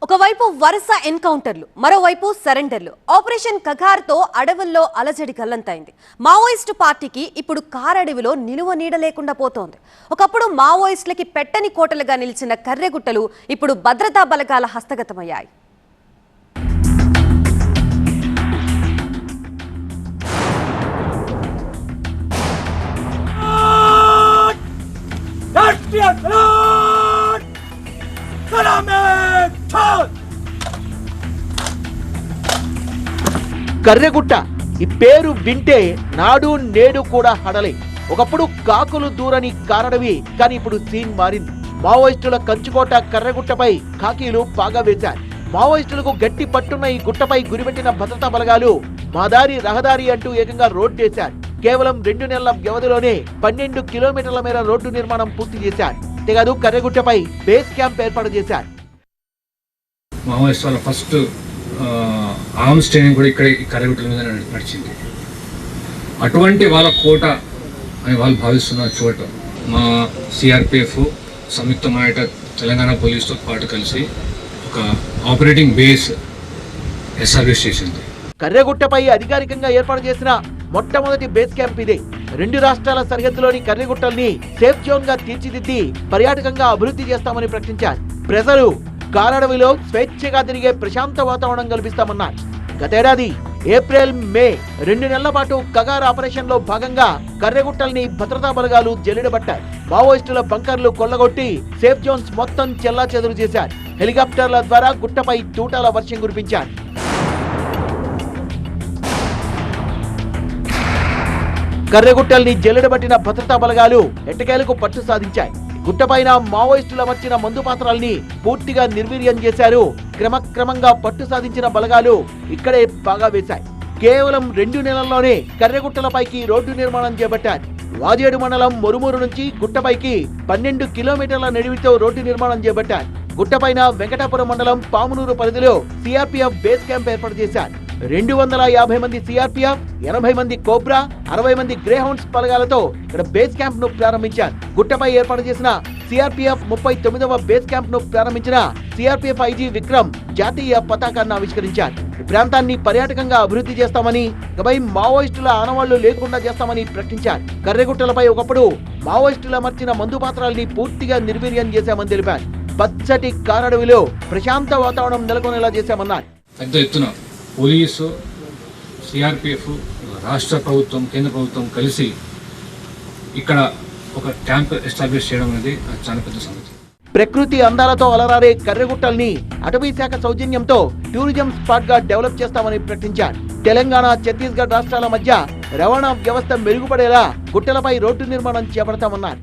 ఒకవైపు వరుస ఎన్కౌంటర్లు, మరోవైపు సరెండర్లు. ఆపరేషన్ కగార్తో అడవుల్లో అలజడి గల్లంతైంది. మావోయిస్టు పార్టీకి ఇప్పుడు కారడవిలో నిలువ నీడ లేకుండా పోతోంది. ఒకప్పుడు మావోయిస్టులకి పెట్టని కోటలుగా నిలిచిన కర్రెగుట్టలు ఇప్పుడు భద్రతా బలగాల హస్తగతమయ్యాయి. కర్రెగుట్ట ఈ పేరు వింటే నాడు నేడు కూడా హడలే. ఒకప్పుడు కాకులు దూరని కారడవి, కానీ ఇప్పుడు సీన్ మారింది. మావోయిస్టుల కంచుకోట కర్రెగుట్టపై కాకీలు పాగా వేశారు. మావోయిస్టులకు గట్టి పట్టున్న ఈ గుట్టపై గురిపెట్టిన భద్రతా బలగాలు మాదారి రహదారి అంటూ ఏకంగా రోడ్డేశారు. కేవలం 2 నెలల వ్యవధిలోనే 12 కిలోమీటర్ల మేర రోడ్డు నిర్మాణం పూర్తి చేశారు. తెగదు కర్రెగుట్టపై బేస్ క్యాంప్ ఏర్పాటు చేశారు. మావోయిస్ట్ ఫస్ట్ ఆర్మ్స్ ట్రైనింగ్ కూడా ఇక్కడ కర్రెగుట్టల మీద నడిచింది. అటువంటి వాళ్ళ కోట అని వాళ్ళు భావిస్తున్న చోట మా సిఆర్పిఎఫ్ సంయుక్తమైన తెలంగాణ పోలీసుతో పాటు కలిసి ఒక ఆపరేటింగ్ బేస్ ఎస్టాబ్లిష్ చేసింది. కర్రెగుట్టపై అధికారికంగా ఏర్పాటు చేసిన మొట్టమొదటి బేస్ క్యాంప్ ఇదే. 2 రాష్ట్రాల సరిహద్దులోని కర్రెగుట్టల్ని సేఫ్ జోన్ గా తీర్చిదిద్ది పర్యాటకంగా అభివృద్ధి చేస్తామని ప్రకటించారు. ప్రజలు కారడవిలో స్వేచ్ఛగా తిరిగే ప్రశాంత వాతావరణం కల్పిస్తామన్నారు. గతేడాది ఏప్రిల్ మే 2 నెలల పాటు కగార్ ఆపరేషన్ లో భాగంగా కర్రెగుట్టల్ని భద్రతా బలగాలు జల్లెడబట్టారు. మావోయిస్టుల బంకర్లు కొల్లగొట్టి సేఫ్ జోన్స్ మొత్తం చెల్లాచెదురు చేశారు. హెలికాప్టర్ల ద్వారా గుట్టపై తూటాల వర్షం కురిపించారు. కర్రెగుట్టల్ని జల్లెడబట్టిన భద్రతా బలగాలు ఎట్టకేలకు పట్టు సాధించాయి. గుట్టపైన మావోయిస్టుల వచ్చిన మందు పాత్రల్ని పూర్తిగా నిర్వీర్యం చేశారు. క్రమక్రమంగా పట్టు సాధించిన బలగాలు ఇక్కడే బాగా వేశాయి. కేవలం 2 నెలల్లోనే కర్రెగుట్టలపైకి రోడ్డు నిర్మాణం చేపట్టారు. వాజేడు మండలం మొరుమూరు నుంచి గుట్టపైకి 12 కిలోమీటర్ల నిడివితో రోడ్డు నిర్మాణం చేపట్టారు. గుట్టపైన వెంకటాపురం మండలం పామునూరు పరిధిలో సిఆర్పిఎఫ్ బేస్ క్యాంప్ ఏర్పాటు చేశారు. 250 మంది సిఆర్పిఎఫ్, 80 మంది కోబ్రా, 60 మంది గ్రేహౌండ్స్ బలగాలతో ఇక్కడ బేస్ క్యాంప్ ను ప్రారంభించారు. గుట్టపై ఏర్పాటు చేసిన సిఆర్పిఎఫ్ 39వ బేస్ క్యాంప్ ను ప్రారంభించిన సిఆర్పిఎఫ్ ఐజీ విక్రమ్ జాతీయ పతాకాన్ని ఆవిష్కరించారు. ఈ ప్రాంతాన్ని పర్యాటకంగా అభివృద్ధి చేస్తామని, ఇకపై మావోయిస్టుల ఆనవాళ్లు లేకుండా చేస్తామని ప్రకటించారు. కర్రెగుట్టలపై ఒకప్పుడు మావోయిస్టులు అమర్చిన మందు పాత్రల్ని పూర్తిగా నిర్వీర్యం చేశామని తెలిపారు. పచ్చటి కారడవిలో ప్రశాంత వాతావరణం నెలకొనేలా చేశామన్నారు. పెద్ద ఎత్తున పోలీసు, సిఆర్పిఎఫ్, రాష్ట్ర ప్రభుత్వం, కేంద్ర ప్రభుత్వం కలిసి ఇక్కడ ఒక క్యాంప్ ఎస్టాబ్లిష్ చేయడం అనేది చాలా పెద్ద సంగతి. ప్రకృతి అందాలతో అలరారే కర్రెగుట్టల్ని అటవీ శాఖ సౌజన్యంతో టూరిజం స్పాట్ గా డెవలప్ చేస్తామని ప్రకటించారు. తెలంగాణ, ఛత్తీస్గఢ్ రాష్ట్రాల మధ్య రవాణా వ్యవస్థ మెరుగుపడేలా గుట్టలపై రోడ్డు నిర్మాణం చేపడతామన్నారు.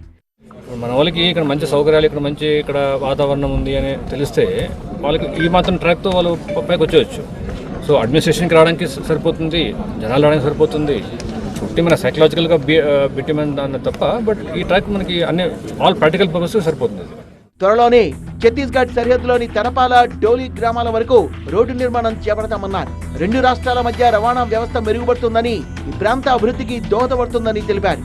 మన వాళ్ళకి ఇక్కడ మంచి సౌకర్యాలు, ఇక్కడ మంచి ఇక్కడ వాతావరణం ఉంది అని తెలిస్తే వాళ్ళకి ఈ మాత్రం ట్రాక్తో వాళ్ళు పైకి వచ్చేయచ్చు. సో అడ్మినిస్ట్రేషన్కి రావడానికి సరిపోతుంది, జనాలు రావడానికి సరిపోతుంది. చుట్టి మన సైకలాజికల్గా బిట్టిమెంట్ అన్న తప్ప, బట్ ఈ ట్రాక్ మనకి అన్ని ఆల్ ప్రాక్టికల్ పర్పస్ సరిపోతుంది. త్వరలోనే ఛత్తీస్గఢ్ సరిహద్దులోని తనపాల, డోలి గ్రామాల వరకు రోడ్డు నిర్మాణం చేపడతామన్నారు. 2 రాష్ట్రాల మధ్య రవాణా వ్యవస్థ మెరుగుపడుతుందని, ఈ ప్రాంత అభివృద్ధికి దోహదపడుతుందని తెలిపారు.